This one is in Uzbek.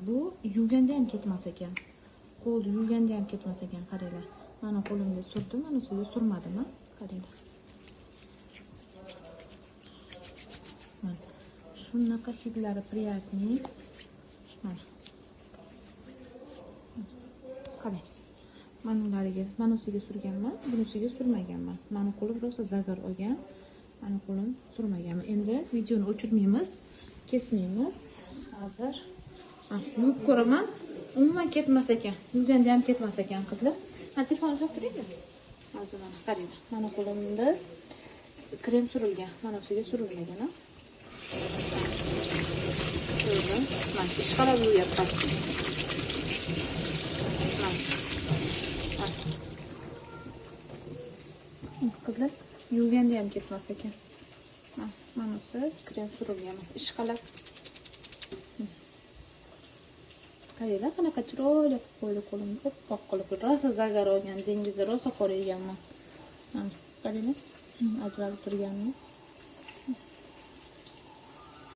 bu yuvganda ham ketmas ekan. Qo'lni yuvganda ham ketmas ekan, qaranglar. Mana qo'limga surdim, mana ustiga surmadim, ha? Qaranglar. Mana shunaqa hidlari приятный. Mana. Qarang. Manulariga, mana ustiga surganman, bunisiga surmaganman. Mani qo'lim rosa zagar olgan. Mani qo'lim surmaganman. Endi videoni o'chirmaymiz, kesmaymiz. Hozir yuvib ko'raman. Umuman ketmas ekan. Yuvganda ham ketmas ekan, qizlar. Telefonni olib turinglar. Hozir mana qaranglar. Mana qo'limda krem surilgan, mana ustiga surilmagan, ha? Mana ishqalab yuvyapman. Qizlar, yuvganda ham ketmas ekan. Mana shu krem surilgan, ishqalab. Qaranglar, qanaqa chiroyli qilib qo'ydi qo'limni, oppoq qilib. Rosa zagar olgan, dengizda rosa qora yeganman. Mana qaranglar, ajralib turganmi?